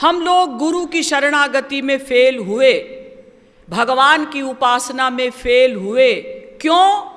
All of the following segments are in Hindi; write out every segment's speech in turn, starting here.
हम लोग गुरु की शरणागति में फेल हुए, भगवान की उपासना में फेल हुए। क्यों?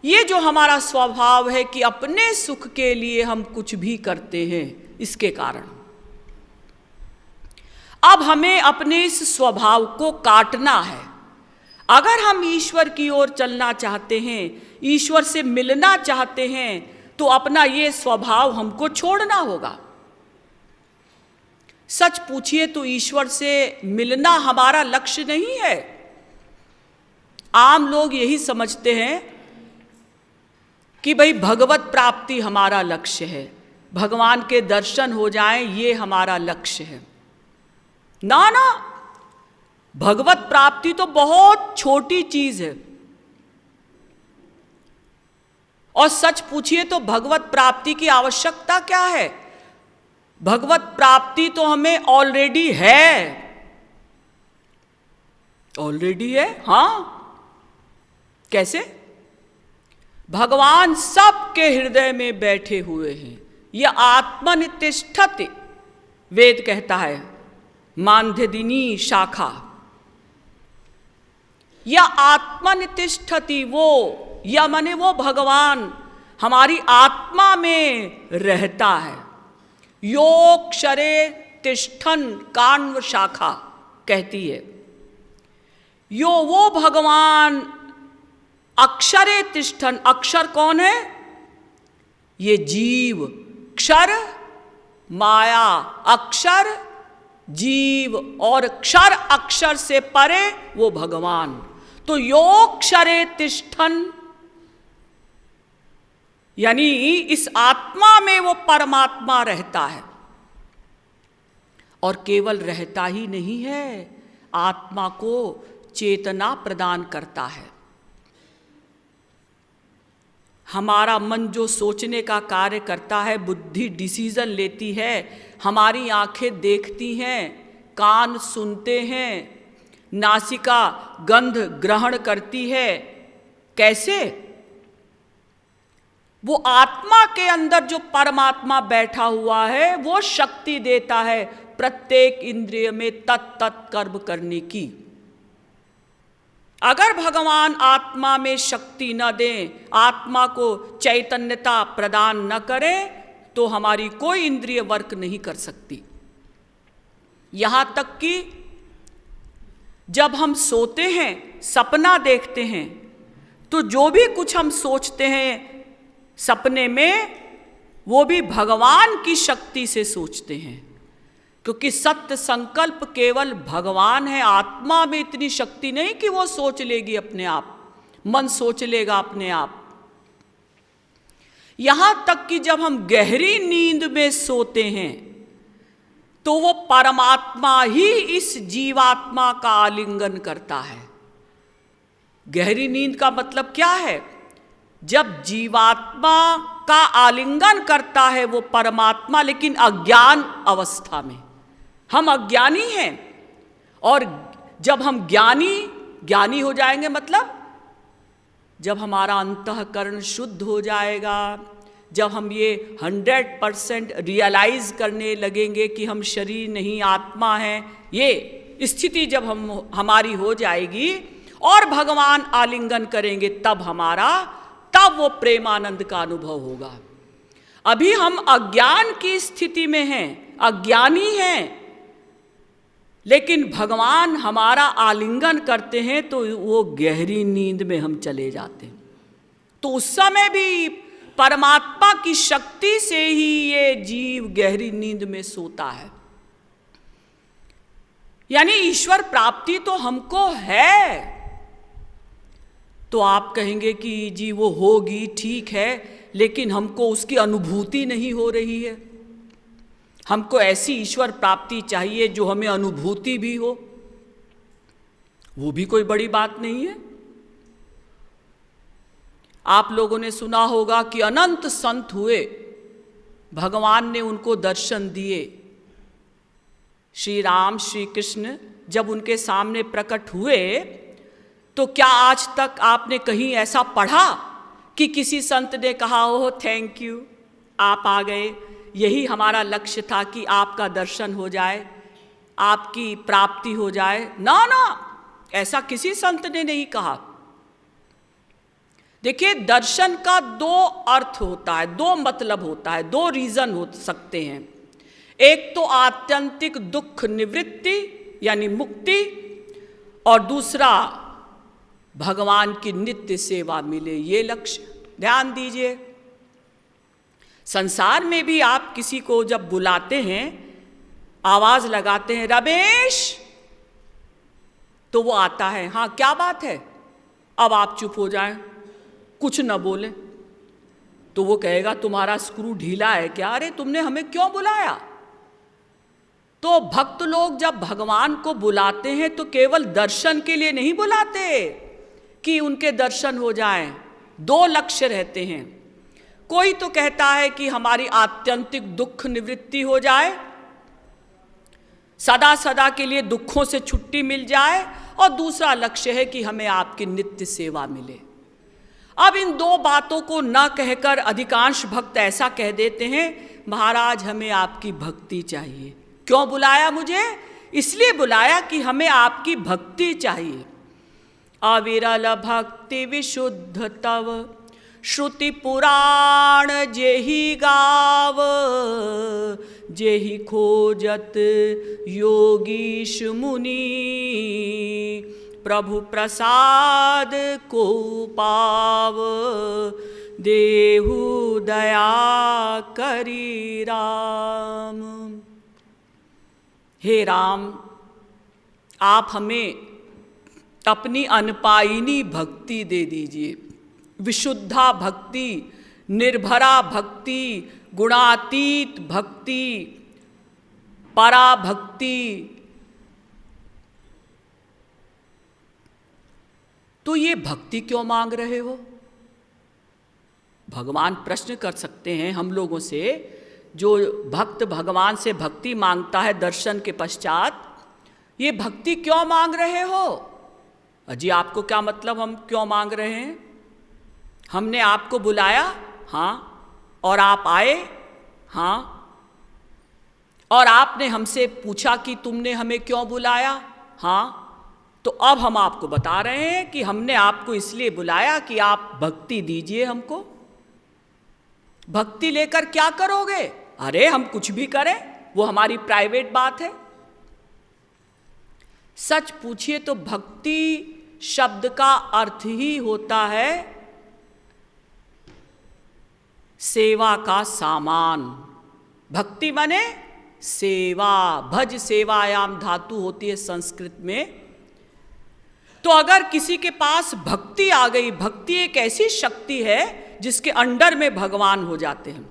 ये जो हमारा स्वभाव है कि अपने सुख के लिए हम कुछ भी करते हैं, इसके कारण। अब हमें अपने इस स्वभाव को काटना है। अगर हम ईश्वर की ओर चलना चाहते हैं, ईश्वर से मिलना चाहते हैं, तो अपना ये स्वभाव हमको छोड़ना होगा। सच पूछिए तो ईश्वर से मिलना हमारा लक्ष्य नहीं है। आम लोग यही समझते हैं कि भाई भगवत प्राप्ति हमारा लक्ष्य है, भगवान के दर्शन हो जाएं, ये हमारा लक्ष्य है। ना ना, भगवत प्राप्ति तो बहुत छोटी चीज है। और सच पूछिए तो भगवत प्राप्ति की आवश्यकता क्या है? भगवत प्राप्ति तो हमें ऑलरेडी है। ऑलरेडी है, हाँ। कैसे? भगवान सबके हृदय में बैठे हुए हैं। यह आत्मनितिष्ठति वेद कहता है, मांध्यदिनी शाखा। या आत्मनितिष्ठति, वो या माने वो भगवान हमारी आत्मा में रहता है। योऽक्षरे तिष्ठन् काण्व शाखा कहती है, यो वो भगवान अक्षरे तिष्ठन्। अक्षर कौन है? ये जीव। क्षर माया, अक्षर जीव, और क्षर अक्षर से परे वो भगवान। तो योऽक्षरे तिष्ठन्, यानी इस आत्मा में वो परमात्मा रहता है। और केवल रहता ही नहीं है, आत्मा को चेतना प्रदान करता है। हमारा मन जो सोचने का कार्य करता है, बुद्धि डिसीजन लेती है, हमारी आंखें देखती हैं, कान सुनते हैं, नासिका गंध ग्रहण करती है। कैसे? वो आत्मा के अंदर जो परमात्मा बैठा हुआ है, वो शक्ति देता है प्रत्येक इंद्रिय में तत् कर्म करने की। अगर भगवान आत्मा में शक्ति न दें, आत्मा को चैतन्यता प्रदान न करें, तो हमारी कोई इंद्रिय वर्क नहीं कर सकती। यहां तक कि जब हम सोते हैं, सपना देखते हैं, तो जो भी कुछ हम सोचते हैं सपने में, वो भी भगवान की शक्ति से सोचते हैं। क्योंकि सत्य संकल्प केवल भगवान है। आत्मा में इतनी शक्ति नहीं कि वो सोच लेगी अपने आप, मन सोच लेगा अपने आप। यहां तक कि जब हम गहरी नींद में सोते हैं, तो वो परमात्मा ही इस जीवात्मा का आलिंगन करता है। गहरी नींद का मतलब क्या है? जब जीवात्मा का आलिंगन करता है वो परमात्मा, लेकिन अज्ञान अवस्था में। हम अज्ञानी हैं, और जब हम ज्ञानी हो जाएंगे, मतलब जब हमारा अंतःकरण शुद्ध हो जाएगा, जब हम ये 100% रियलाइज करने लगेंगे कि हम शरीर नहीं आत्मा हैं, ये स्थिति जब हमारी हो जाएगी और भगवान आलिंगन करेंगे, तब वो प्रेमानंद का अनुभव होगा। अभी हम अज्ञान की स्थिति में हैं, अज्ञानी हैं, लेकिन भगवान हमारा आलिंगन करते हैं तो वो गहरी नींद में हम चले जाते हैं। तो उस समय भी परमात्मा की शक्ति से ही ये जीव गहरी नींद में सोता है। यानी ईश्वर प्राप्ति तो हमको है। तो आप कहेंगे कि जी वो होगी, ठीक है, लेकिन हमको उसकी अनुभूति नहीं हो रही है। हमको ऐसी ईश्वर प्राप्ति चाहिए जो हमें अनुभूति भी हो। वो भी कोई बड़ी बात नहीं है। आप लोगों ने सुना होगा कि अनंत संत हुए, भगवान ने उनको दर्शन दिए। श्री राम श्री कृष्ण जब उनके सामने प्रकट हुए, तो क्या आज तक आपने कहीं ऐसा पढ़ा कि किसी संत ने कहा हो थैंक यू, आप आ गए, यही हमारा लक्ष्य था कि आपका दर्शन हो जाए? आपकी प्राप्ति हो जाए। ना ना, ऐसा किसी संत ने नहीं कहा। देखिए, दर्शन का दो अर्थ होता है, दो मतलब होता है, दो रीजन हो सकते हैं। एक तो आत्यंतिक दुख निवृत्ति यानी मुक्ति, और दूसरा भगवान की नित्य सेवा मिले, ये लक्ष्य। ध्यान दीजिए, संसार में भी आप किसी को जब बुलाते हैं, आवाज लगाते हैं रमेश, तो वो आता है। हाँ, क्या बात है? अब आप चुप हो जाएं, कुछ न बोले, तो वो कहेगा तुम्हारा स्क्रू ढीला है क्या? अरे तुमने हमें क्यों बुलाया? तो भक्त लोग जब भगवान को बुलाते हैं तो केवल दर्शन के लिए नहीं बुलाते कि उनके दर्शन हो जाएं। दो लक्ष्य रहते हैं। कोई तो कहता है कि हमारी आत्यंतिक दुख निवृत्ति हो जाए, सदा सदा के लिए दुखों से छुट्टी मिल जाए, और दूसरा लक्ष्य है कि हमें आपकी नित्य सेवा मिले। अब इन दो बातों को न कहकर अधिकांश भक्त ऐसा कह देते हैं, महाराज हमें आपकी भक्ति चाहिए। क्यों बुलाया मुझे? इसलिए बुलाया कि हमें आपकी भक्ति चाहिए। अविरल भक्ति विशुद्ध तव, श्रुति पुराण जेहि गाव, जेहि खोजत योगीश मुनि, प्रभु प्रसाद को पाव, देहु दया करी राम। हे राम, आप हमें अपनी अनपायिनी भक्ति दे दीजिए, विशुद्धा भक्ति, निर्भरा भक्ति, गुणातीत भक्ति, परा भक्ति। तो ये भक्ति क्यों मांग रहे हो? भगवान प्रश्न कर सकते हैं हम लोगों से। जो भक्त भगवान से भक्ति मांगता है दर्शन के पश्चात, ये भक्ति क्यों मांग रहे हो? अजी आपको क्या मतलब हम क्यों मांग रहे हैं? हमने आपको बुलाया, हाँ, और आप आए, हाँ, और आपने हमसे पूछा कि तुमने हमें क्यों बुलाया, हाँ, तो अब हम आपको बता रहे हैं कि हमने आपको इसलिए बुलाया कि आप भक्ति दीजिए हमको। भक्ति लेकर क्या करोगे? अरे हम कुछ भी करें, वो हमारी प्राइवेट बात है। सच पूछिए तो भक्ति शब्द का अर्थ ही होता है सेवा का सामान। भक्ति माने सेवा, भज सेवायाम धातु होती है संस्कृत में। तो अगर किसी के पास भक्ति आ गई, भक्ति एक ऐसी शक्ति है जिसके अंडर में भगवान हो जाते हैं।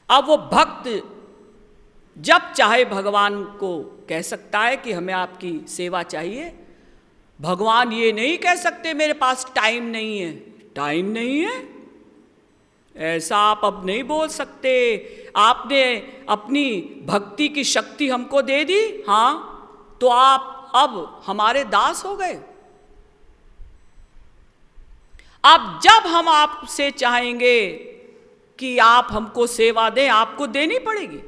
अब वो भक्त जब चाहे भगवान को कह सकता है कि हमें आपकी सेवा चाहिए। भगवान ये नहीं कह सकते मेरे पास टाइम नहीं है। टाइम नहीं है ऐसा आप अब नहीं बोल सकते। आपने अपनी भक्ति की शक्ति हमको दे दी, हाँ, तो आप अब हमारे दास हो गए। अब जब हम आपसे चाहेंगे कि आप हमको सेवा दें, आपको देनी पड़ेगी।